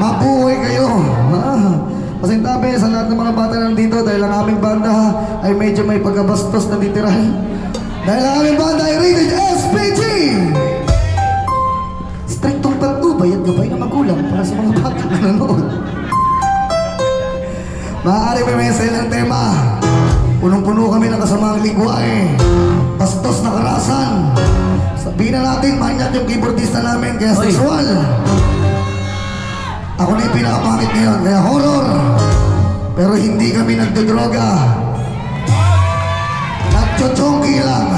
Mabuhay kayo. Pasintabi sa lahat ng mga bata na nandito dahil ang aming banda ay medyo may pagkabastos na titirahan. Dahil ang aming banda ay rated SPG! Striktong pagtubayad gabay na magulang para sa mga bata na nanonood. Maaari may mesel ng tema. Punong-puno kami ng kasamaang ligwae. Bastos na karasan. Sabihin na natin, manyak yung keyboardista namin kaya sexual. Ako na yung pinakapangit ngayon, kaya horror. Pero hindi kami nagdodroga. Nagchochongki lang.